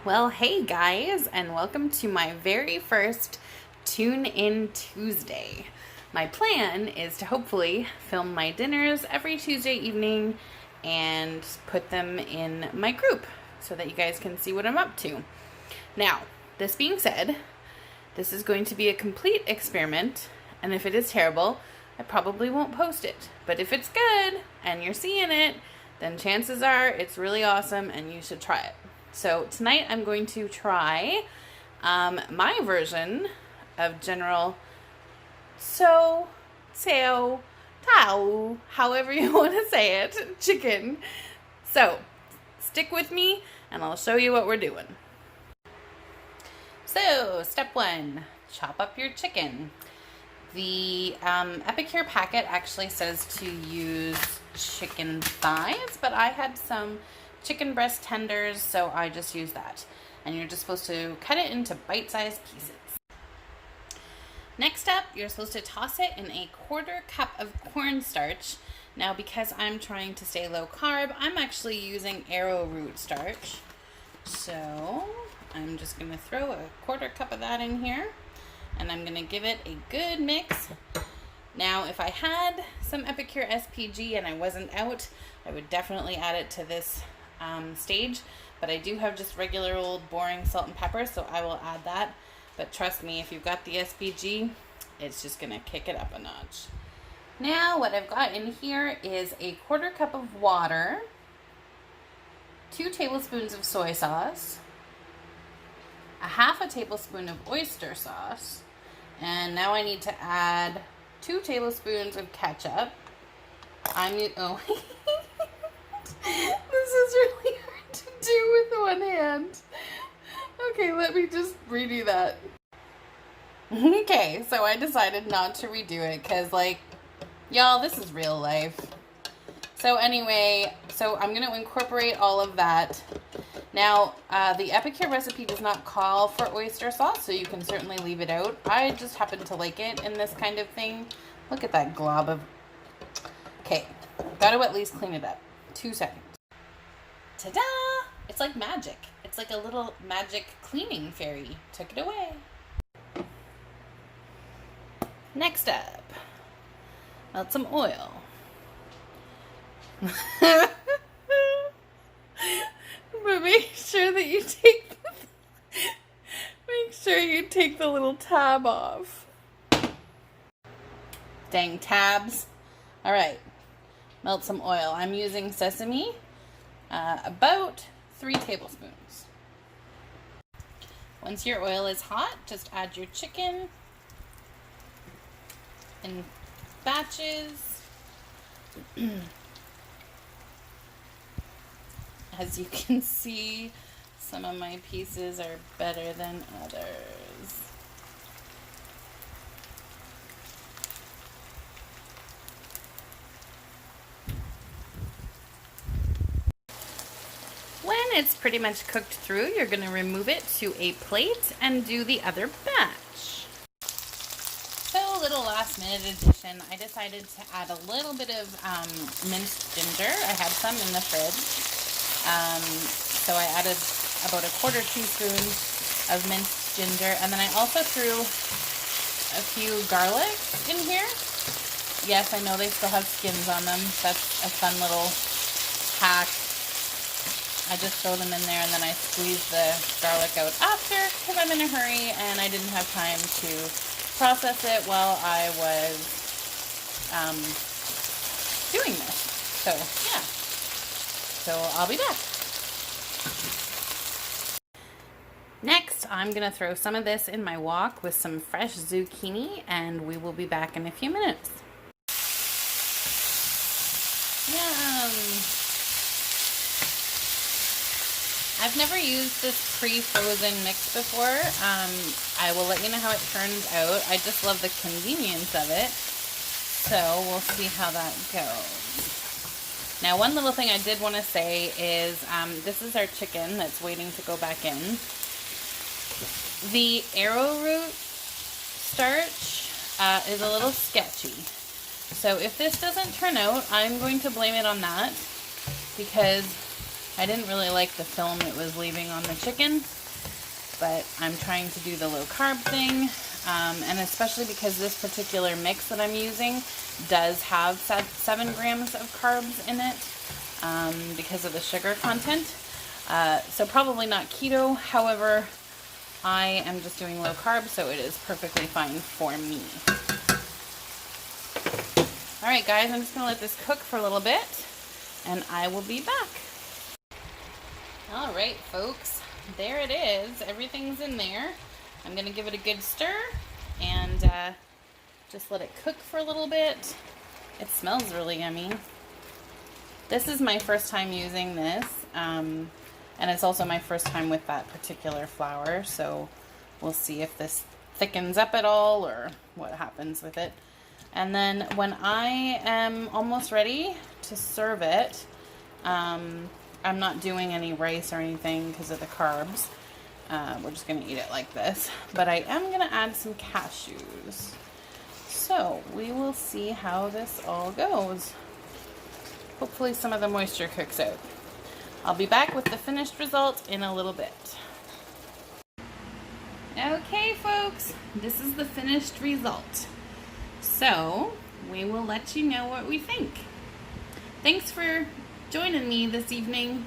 Well, hey guys, and welcome to my very first Tune In Tuesday. My plan is to hopefully film my dinners every Tuesday evening and put them in my group so that you guys can see what I'm up to. Now, this being said, this is going to be a complete experiment, and if it is terrible, I probably won't post it. But if it's good and you're seeing it, then chances are it's really awesome and you should try it. So tonight I'm going to try my version of General Tso, Tao, however you want to say it, chicken. So stick with me and I'll show you what we're doing. So step one, chop up your chicken. The Epicure packet actually says to use chicken thighs, but I had some chicken breast tenders, so I just used that. And you're just supposed to cut it into bite-sized pieces. Next up, you're supposed to toss it in a 1/4 cup of cornstarch. Now, because I'm trying to stay low carb, I'm actually using arrowroot starch. So I'm just going to throw a 1/4 cup of that in here, and I'm going to give it a good mix. Now, if I had some Epicure SPG and I wasn't out, I would definitely add it to this stage, but I do have just regular old boring salt and pepper, so I will add that. But trust me, if you've got the SPG, it's just gonna kick it up a notch. Now what I've got in here is a 1/4 cup of water, 2 tablespoons of soy sauce, a 1/2 tablespoon of oyster sauce, and now I need to add 2 tablespoons of ketchup. This is really hard to do with one hand. Okay, let me just redo that. Okay, so I decided not to redo it because, like, y'all, this is real life. So anyway, I'm going to incorporate all of that. Now, the Epicure recipe does not call for oyster sauce, so you can certainly leave it out. I just happen to like it in this kind of thing. Look at that glob of... Okay, got to at least clean it up. 2 seconds. Ta-da! It's like magic. It's like a little magic cleaning fairy. Took it away. Next up, melt some oil. But make sure that you take the little tab off. Dang tabs. All right. Melt some oil. I'm using sesame, about 3 tablespoons. Once your oil is hot, just add your chicken in batches. As you can see, some of my pieces are better than others. When it's pretty much cooked through, you're going to remove it to a plate and do the other batch. So, a little last minute addition, I decided to add a little bit of minced ginger. I had some in the fridge. So I added about a 1/4 teaspoon of minced ginger, and then I also threw a few garlic in here. Yes, I know they still have skins on them. That's a fun little hack. I just throw them in there and then I squeeze the garlic out after because I'm in a hurry and I didn't have time to process it while I was doing this. So, yeah. So, I'll be back. Next, I'm going to throw some of this in my wok with some fresh zucchini, and we will be back in a few minutes. Yum! I've never used this pre-frozen mix before. I will let you know how it turns out. I just love the convenience of it. So we'll see how that goes. Now, one little thing I did want to say is this is our chicken that's waiting to go back in. The arrowroot starch is a little sketchy. So if this doesn't turn out, I'm going to blame it on that because I didn't really like the film it was leaving on the chicken, but I'm trying to do the low carb thing, and especially because this particular mix that I'm using does have 7 grams of carbs in it because of the sugar content. So probably not keto, however, I am just doing low carb, so it is perfectly fine for me. Alright guys, I'm just going to let this cook for a little bit, and I will be back. Alright folks, there it is. Everything's in there. I'm going to give it a good stir and just let it cook for a little bit. It smells really yummy. This is my first time using this, and it's also my first time with that particular flour, so we'll see if this thickens up at all or what happens with it. And then when I am almost ready to serve it, I'm not doing any rice or anything because of the carbs. We're just going to eat it like this. But I am going to add some cashews. So we will see how this all goes. Hopefully some of the moisture cooks out. I'll be back with the finished result in a little bit. Okay folks, this is the finished result. So we will let you know what we think. Thanks for joining me this evening.